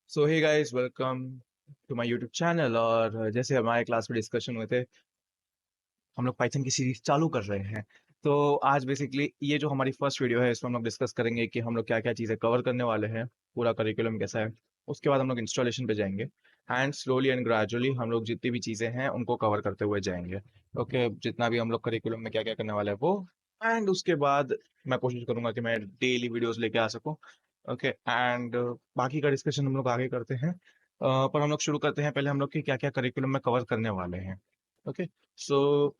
So hey guys, welcome to my YouTube channel. और जैसे हमारे क्लास में डिस्कशन हुए थे, हम लोग पाइथन की सीरीज चालू कर रहे हैं। तो आज बेसिकली ये जो हमारी फर्स्ट वीडियो है, इसमें हम लोग डिस्कस करेंगे कि हम लोग क्या क्या चीज़ें कवर करने वाले हैं, पूरा करिकुलम कैसा है। उसके बाद हम लोग इंस्टॉलेशन पे जाएंगे एंड स्लोली एंड ग्रेजुअली हम लोग जितनी भी चीज़ें हैं उनको कवर करते हुए जाएंगे। ओके, जितना भी हम लोग करिकुलम में क्या क्या करने वाले हैं वो। एंड उसके बाद मैं कोशिश करूंगा कि मैं डेली वीडियोस लेके आ सकूं। ओके, एंड बाकी का डिस्कशन हम लोग आगे करते हैं। पर हम लोग शुरू करते हैं पहले हम लोग की क्या क्या करिकुलम में कवर करने वाले हैं। Okay, so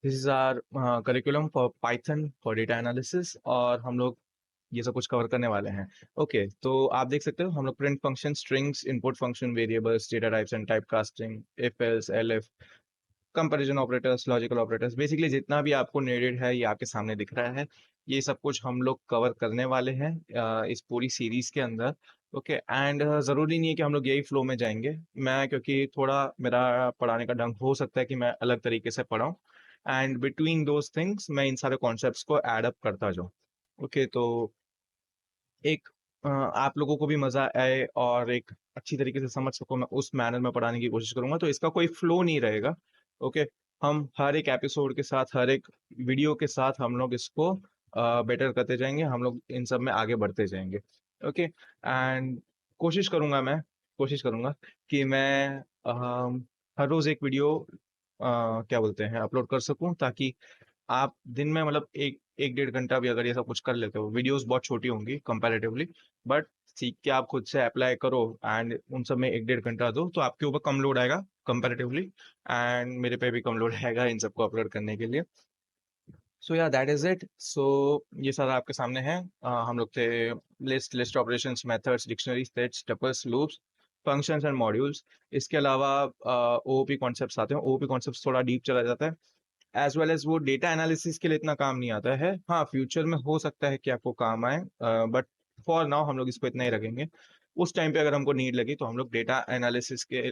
this is our curriculum for Python for data analysis, और हम लोग ये सब कुछ कवर करने वाले हैं। ओके, तो आप देख सकते हो हम लोग print function, strings, input function, variables, data types and type casting, if else, LF, comparison operators, logical operators, basically जितना भी आपको नीडेड है ये आपके सामने दिख रहा है। ये सब कुछ हम लोग कवर करने वाले हैं इस पूरी सीरीज के अंदर। ओके, एंड ज़रूरी नहीं है कि हम लोग यही फ्लो में जाएंगे। मैं क्योंकि थोड़ा मेरा पढ़ाने का ढंग हो सकता है कि मैं अलग तरीके से पढ़ाऊँ, एंड बिटवीन दोज थिंग्स मैं इन सारे कॉन्सेप्ट्स को एड अप करता जाऊँ। ओके, तो एक आप लोगों को भी मजा आए और एक अच्छी तरीके से समझ सको, मैं उस मैनर में पढ़ाने की कोशिश करूंगा। तो इसका कोई फ्लो नहीं रहेगा। ओके, हम हर एक एपिसोड के साथ, हर एक वीडियो के साथ हम लोग इसको बेटर करते जाएंगे, हम लोग इन सब में आगे बढ़ते जाएंगे। ओके, एंड कोशिश करूंगा कि मैं हर रोज एक वीडियो क्या बोलते हैं अपलोड कर सकूं, ताकि आप दिन में मतलब एक एक डेढ़ घंटा भी अगर ये सब कुछ कर लेते हो, वीडियोस बहुत छोटी होंगी कंपैरेटिवली, बट सीख के आप खुद से अप्लाई करो एंड उन सब में एक डेढ़ घंटा दो तो आपके ऊपर कम लोड आएगा कंपैरेटिवली, एंड मेरे पे भी कम लोड आएगा इन सबको अपलोड करने के लिए। सो या दैट इज इट। सो ये सारा आपके सामने है। हम लोग थे list, list operations, methods, dictionary, sets, tuples, loops, functions and modules. इसके अलावा ओओपी कॉन्सेप्ट्स आते हैं। ओओपी कॉन्सेप्ट्स थोड़ा डीप चला जाता है, एज वेल एज वो डेटा एनालिसिस के लिए इतना काम नहीं आता है। हाँ, फ्यूचर में हो सकता है कि आपको काम आए, बट फॉर नाउ हम लोग इसको इतना ही रखेंगे। उस टाइम पे अगर हमको नीड लगी तो हम लोग डेटा एनालिसिस के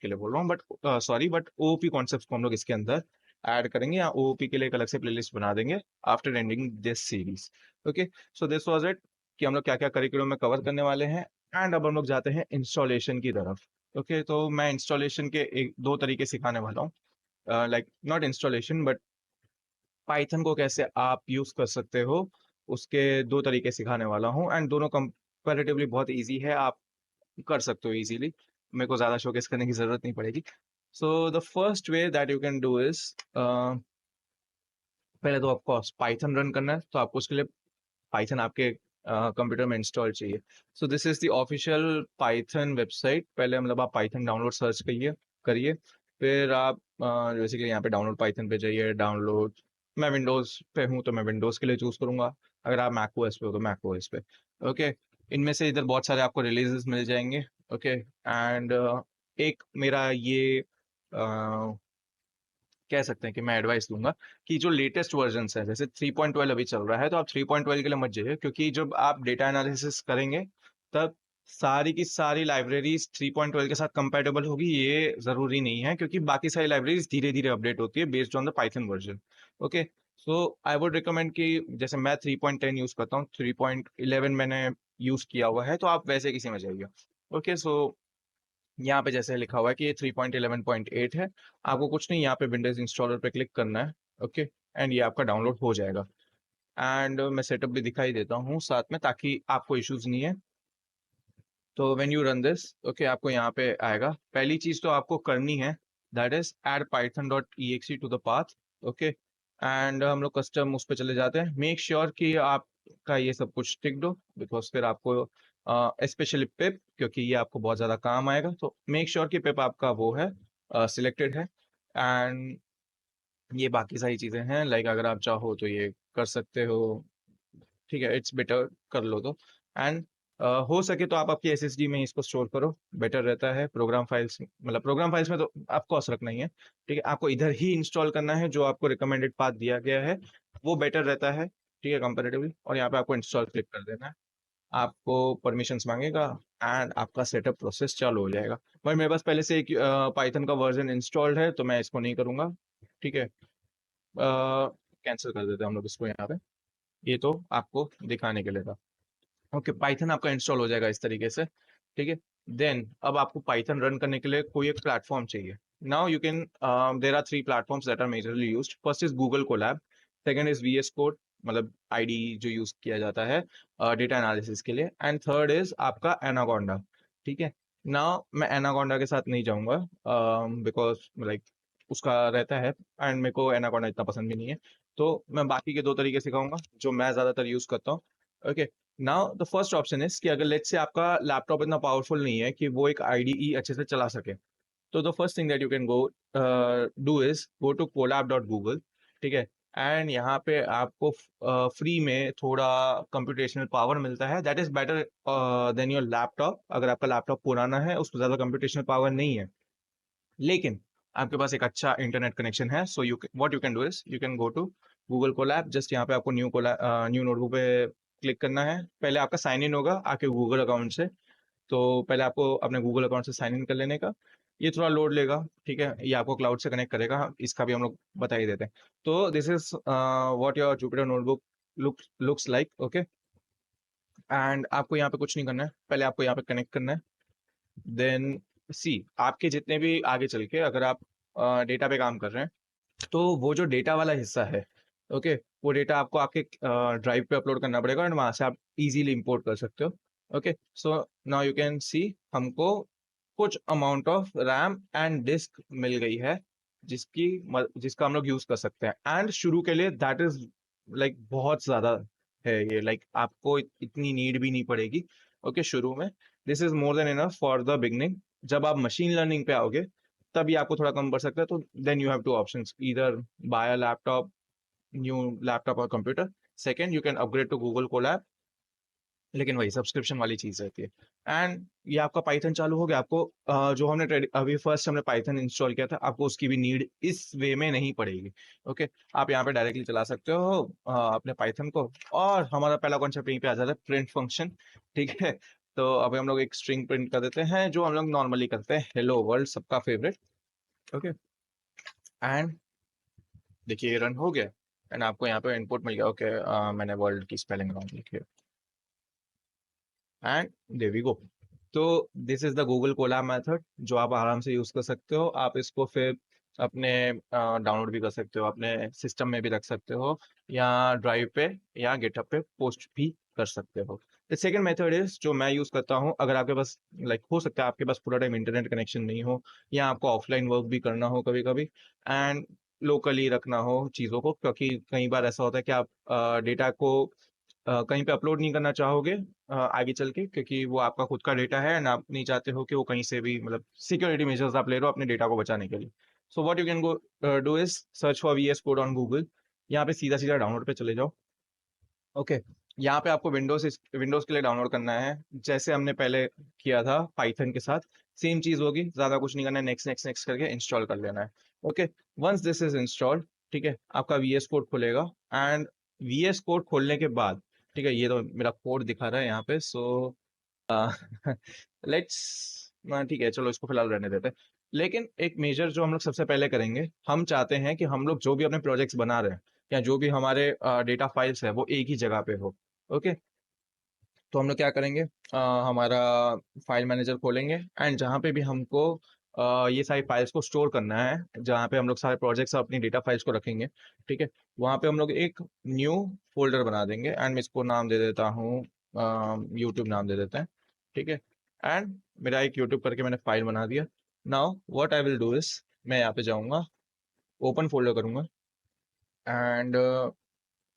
लिए बोल रहा हूँ, but sorry, but OOP concept को हम लोग इसके अंदर ऐड करेंगे, या ओओपी के लिए एक अलग से प्लेलिस्ट बना देंगे after ending this series. Okay, so this was it कि हम लोग क्या क्या करिकुलम में कवर करने वाले हैं। एंड अब हम लोग जाते हैं इंस्टॉलेशन की तरफ। ओके, तो मैं इंस्टॉलेशन के एक दो तरीके सिखाने वाला हूँ। Like not installation, but Python को कैसे आप यूज कर सकते हो, उसके दो तरीके सिखाने वाला हूँ। एंड दोनों कंपैरेटिवली बहुत इजी है, आप कर सकते हो इजीली। मेरे को ज्यादा शोकेस करने की जरूरत नहीं पड़ेगी। So the first way that you can do is, पहले तो आपको पाइथन रन करना है, तो आपको उसके लिए पाइथन आपके कंप्यूटर में इंस्टॉल चाहिए। सो this is the official Python website. पहले मतलब आप पाइथन डाउनलोड सर्च करिए करिए फिर आप बेसिकली यहाँ पे डाउनलोड पाइथन पे जाइए, डाउनलोड। मैं विंडोज पे हूँ तो मैं विंडोज के लिए चूज करूंगा, अगर आप मैक ओएस पे हो तो मैक ओएस पे। ओके, इनमें से इधर बहुत सारे आपको रिलीजेस मिल जाएंगे। ओके, एंड एक मेरा ये कह सकते हैं कि मैं एडवाइस दूंगा कि जो लेटेस्ट वर्जन है, जैसे 3.12 अभी चल रहा है, तो आप 3.12 के लिए मत जाइए, क्योंकि जब आप डेटा एनालिसिस करेंगे तब सारी की सारी लाइब्रेरीज 3.12 के साथ कंपैटिबल होगी, ये जरूरी नहीं है, क्योंकि बाकी सारी लाइब्रेरीज धीरे धीरे अपडेट होती है based on the Python version. Okay, so I would recommend कि जैसे मैं 3.10 यूज करता हूँ, 3.11 मैंने यूज किया हुआ है, तो आप वैसे किसी में जाइए। ओके, सो यहाँ पे जैसे लिखा हुआ है कि ये 3.11.8 है, आपको कुछ नहीं, यहाँ पे विंडोज इंस्टॉलर पे क्लिक करना है। ओके, एंड ये आपका डाउनलोड हो जाएगा। एंड मैं सेटअप भी दिखाई देता हूँ साथ में, ताकि आपको इश्यूज नहीं है। तो when you run this, okay, आपको यहाँ पे आएगा। पहली चीज तो आपको करनी है, that is add Python dot E X to the path. Okay, and हम लोग कस्टम उस पर चले जाते हैं। मेक श्योर कि आपका ये सब कुछ टिक दो, बिकॉज फिर आपको स्पेशली पिप, क्योंकि ये आपको बहुत ज्यादा काम आएगा, तो मेक श्योर कि पिप आपका वो है, सिलेक्टेड है। एंड ये बाकी सारी चीजें हैं, लाइक अगर आप चाहो तो ये कर सकते हो। ठीक है, इट्स बेटर कर लो तो। एंड हो सके तो आप आपकी एसएसडी में इसको स्टोर करो, बेटर रहता है। प्रोग्राम फाइल्स, मतलब प्रोग्राम फाइल्स में तो आपको असर रखना ही है। ठीक है, आपको इधर ही इंस्टॉल करना है, जो आपको रिकमेंडेड पाथ दिया गया है वो बेटर रहता है। ठीक है, कंपेरेटिवली। और यहाँ पे आपको इंस्टॉल क्लिक कर देना है, आपको परमिशंस मांगेगा, एंड आपका सेटअप प्रोसेस चालू हो जाएगा। बट मेरे पास पहले से एक पाइथन का वर्जन इंस्टॉल्ड है, तो मैं इसको नहीं करूंगा। ठीक है, कैंसिल कर देते हैं हम लोग इसको यहाँ पे। ये तो आपको दिखाने के लिए था। ओके, पाइथन आपका इंस्टॉल हो जाएगा इस तरीके से, ठीक है। देन अब आपको पाइथन रन करने के लिए कोई एक प्लेटफॉर्म चाहिए। Now you can, there are 3 platforms that are majorly used. First is Google Colab, second is VS code, मतलब आईडी जो यूज किया जाता है डेटा एनालिसिस के लिए, एंड थर्ड इज आपका एनाकोंडा, ठीक है। नाउ मैं एनाकोंडा के साथ नहीं जाऊंगा बिकॉज लाइक उसका रहता है, एंड मेरे को एनाकोंडा इतना पसंद भी नहीं है। तो मैं बाकी के 2 तरीके सिखाऊंगा जो मैं ज्यादातर यूज करता हूँ। Okay, now the first option is कि अगर लेट्स से आपका लैपटॉप इतना पावरफुल नहीं है कि वो एक आईडीई अच्छे से चला सके, तो the first thing that you can go do is go to colab.google, ठीक है। एंड यहाँ पे आपको फ्री में थोड़ा कंप्यूटेशनल पावर मिलता है, that is better than your laptop. अगर आपका लैपटॉप पुराना है, उसको ज्यादा कंप्यूटेशनल पावर नहीं है, लेकिन आपके पास एक अच्छा इंटरनेट कनेक्शन है, so you what you can do is you can go to Google Colab. Just यहाँ पे आपको न्यू नोटबुक पे क्लिक करना है। पहले आपका साइन इन होगा आपके गूगल अकाउंट से, तो पहले आपको अपने गूगल अकाउंट से साइन इन कर लेने का। ये थोड़ा लोड लेगा, ठीक है, ये आपको क्लाउड से कनेक्ट करेगा, इसका भी हम लोग बता ही देते हैं। तो this is what your Jupyter notebook looks like, okay. And आपको यहाँ पे कुछ नहीं करना है, पहले आपको यहाँ पे कनेक्ट करना है। देन सी, आपके जितने भी आगे चल के अगर आप डेटा पे काम कर रहे हैं, तो वो जो डेटा वाला हिस्सा है, ओके, वो डेटा आपको आपके ड्राइव पे अपलोड करना पड़ेगा, एंड वहां से आप इजीली इंपोर्ट कर सकते हो। Okay, so now you can see हमको कुछ amount of RAM and disk मिल गई है, जिसका हम लोग यूज कर सकते हैं। एंड शुरू के लिए दैट इज लाइक बहुत ज्यादा है ये, लाइक आपको इतनी नीड भी नहीं पड़ेगी। ओके, शुरू में this is more than enough for the beginning. जब आप मशीन लर्निंग पे आओगे, तभी आपको थोड़ा कम पड़ सकता है। तो then you have two options, either buy a laptop, new laptop और computer. Second, you can upgrade to Google Colab, लेकिन वही सब्सक्रिप्शन वाली चीज रहती है। एंड ये आपका पाइथन चालू हो गया। आपको जो अभी फर्स्ट हमने पाइथन इंस्टॉल किया था, आपको उसकी भी नीड इस वे में नहीं पड़ेगी। ओके, आप यहाँ पे डायरेक्टली चला सकते हो अपने पाइथन को। और हमारा पहला कॉन्सेप्ट यहीं पे आ जाता है, प्रिंट फंक्शन, ठीक है। तो अभी हम लोग एक स्ट्रिंग प्रिंट कर देते हैं, जो हम लोग नॉर्मली करते हैं, हेलो वर्ल्ड, सबका फेवरेट। ओके, एंड देखिए ये रन हो गया, एंड आपको यहाँ पे इनपुट मिल गया। ओके, मैंने वर्ल्ड की स्पेलिंग रॉन्ग लिखी है, एंड देयर वी गो। तो this is the Google Colab method, जो आप आराम से यूज कर सकते हो। आप इसको फिर अपने डाउनलोड भी कर सकते हो, अपने सिस्टम में भी रख सकते हो, या ड्राइव पे या गिटहब पे पोस्ट भी कर सकते हो। द सेकंड मेथड इज जो मैं यूज करता हूँ, अगर आपके पास लाइक हो सकता है आपके पास पूरा टाइम इंटरनेट कनेक्शन नहीं हो, या आपको ऑफलाइन वर्क भी करना हो कभी कभी, एंड लोकली रखना हो चीज़ों को, क्योंकि कई बार ऐसा होता है कि आप डेटा को कहीं पे अपलोड नहीं करना चाहोगे आगे चल के, क्योंकि वो आपका खुद का डेटा है, एंड आप नहीं चाहते हो कि वो कहीं से भी, मतलब सिक्योरिटी मेजर्स आप ले रहे हो अपने डेटा को बचाने के लिए। So what you can go do is search for VS code on Google. यहाँ पे सीधा सीधा डाउनलोड पे चले जाओ। ओके, यहाँ पे आपको विंडोज के लिए डाउनलोड करना है, जैसे हमने पहले किया था पाइथन के साथ। सेम चीज होगी, ज्यादा कुछ नहीं करना है, नेक्स्ट नेक्स्ट नेक्स्ट करके इंस्टॉल कर लेना है। Okay, once this is installed, ठीक है, आपका वीएस कोड खुलेगा। एंड वीएस कोड खोलने के बाद, ठीक है, ये तो मेरा कोड दिखा रहा है यहाँ पे, सो लेट्स, ठीक है, चलो इसको फिलहाल रहने देते हैं। लेकिन एक मेजर जो हम लोग सबसे पहले करेंगे, हम चाहते हैं कि हम लोग जो भी अपने प्रोजेक्ट्स बना रहे हैं, या जो भी हमारे डेटा फाइल्स है, वो एक ही जगह पे हो। ओके, तो हम लोग क्या करेंगे, हमारा फाइल मैनेजर खोलेंगे, एंड जहाँ पे भी हमको ये सारी फाइल्स को स्टोर करना है, जहाँ पे हम लोग सारे प्रोजेक्ट्स अपनी डेटा फाइल्स को रखेंगे, ठीक है, वहाँ पे हम लोग एक न्यू फोल्डर बना देंगे, एंड मैं इसको नाम दे देता हूँ, यूट्यूब नाम दे देते हैं, ठीक है। एंड मेरा एक यूट्यूब करके मैंने फाइल बना दिया। Now what I will do is, मैं यहाँ पे जाऊँगा, ओपन फोल्डर करूँगा, एंड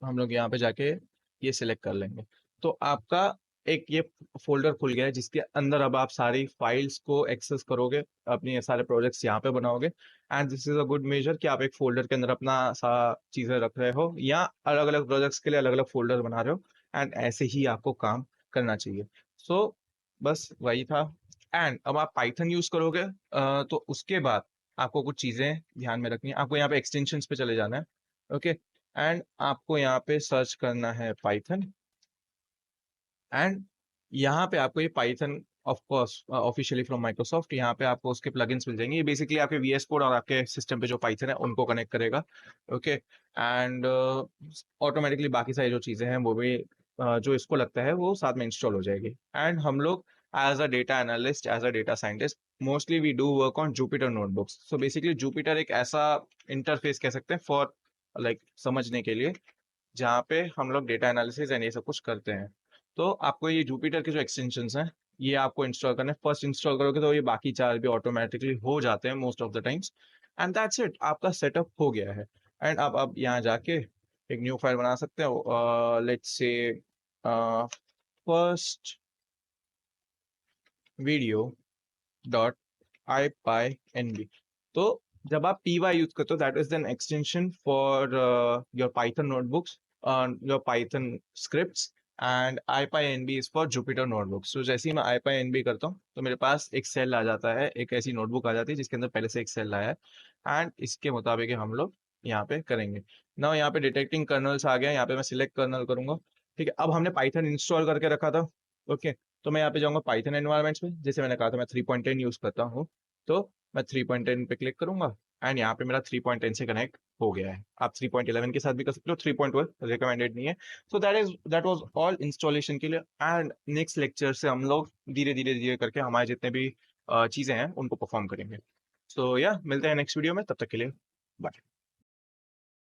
हम लोग यहाँ पे जाके ये सिलेक्ट कर लेंगे। तो आपका एक ये फोल्डर खुल गया है, जिसके अंदर अब आप सारी फाइल्स को एक्सेस करोगे, अपनी ये सारे प्रोजेक्ट्स यहाँ पे बनाओगे। And this is a good measure कि आप एक फोल्डर के अंदर अपना सा चीजें रख रहे हो, या अलग अलग प्रोजेक्ट्स के लिए अलग अलग फोल्डर बना रहे हो, एंड ऐसे ही आपको काम करना चाहिए। सो बस वही था। एंड अब आप पाइथन यूज करोगे, तो उसके बाद आपको कुछ चीजें ध्यान में रखनी है। आपको यहाँ पे एक्सटेंशंस पे चले जाना है। ओके, एंड आपको यहाँ पे सर्च करना है पाइथन, एंड यहाँ पे आपको ये Python of course officially from Microsoft, यहाँ पे आपको उसके प्लगइन्स मिल जाएंगे। ये बेसिकली आपके वीएस कोड और आपके सिस्टम पे जो पाइथन है उनको कनेक्ट करेगा। ओके, एंड ऑटोमेटिकली बाकी सारी जो चीजें हैं वो भी जो इसको लगता है वो साथ में इंस्टॉल हो जाएगी। एंड हम लोग as a data analyst, as a data scientist, mostly we do work on Jupyter notebooks. So basically Jupyter एक ऐसा इंटरफेस कह सकते हैं फॉर लाइक समझने के लिए, जहाँ पे हम लोग डेटा एनालिसिस एंड ये सब कुछ करते हैं। तो आपको ये जुपिटर के जो एक्सटेंशंस हैं, ये आपको इंस्टॉल करने, फर्स्ट इंस्टॉल करोगे तो ये बाकी 4 भी ऑटोमेटिकली हो जाते हैं most of the times. And that's it, आपका सेटअप हो गया है। एंड अब आप यहाँ जाके एक न्यू फाइल बना सकते हो, let's say first video dot IPyNB। तो जब आप py यूज करते हो, that is an extension for your Python notebooks, your Python scripts, and IPyNB is for Jupiter notebooks. तो जैसे ही मैं IPyNB करता हूँ तो मेरे पास एक सेल आ जाता है, एक ऐसी नोटबुक आ जाती है जिसके अंदर पहले से एक सेल आया है, एंड इसके मुताबिक हम लोग यहाँ पे करेंगे। ना यहाँ पे डिटेक्टिंग कर्नल्स आ गया, यहाँ पे मैं सिलेक्ट कर्नल करूंगा। ठीक है, अब हमने पाइथन इंस्टॉल करके रखा था। ओके, तो मैं यहाँ पे जाऊंगा पाइथन एनवायरमेंट्स में, जैसे मैंने कहा था मैं 3.10 यूज करता हूँ। तो मैं 3.10 पे क्लिक करूंगा, एंड यहाँ पे मेरा 3.10 से कनेक्ट हो गया है। आप 3.11 के साथ भी कर सकते हो, 3.1 रिकमेंडेड नहीं है। So that was all installation के लिए। एंड नेक्स्ट लेक्चर से हम लोग धीरे धीरे धीरे करके हमारे जितने भी चीजें हैं उनको परफॉर्म करेंगे। सो या मिलते हैं नेक्स्ट वीडियो में, तब तक के लिए बाय।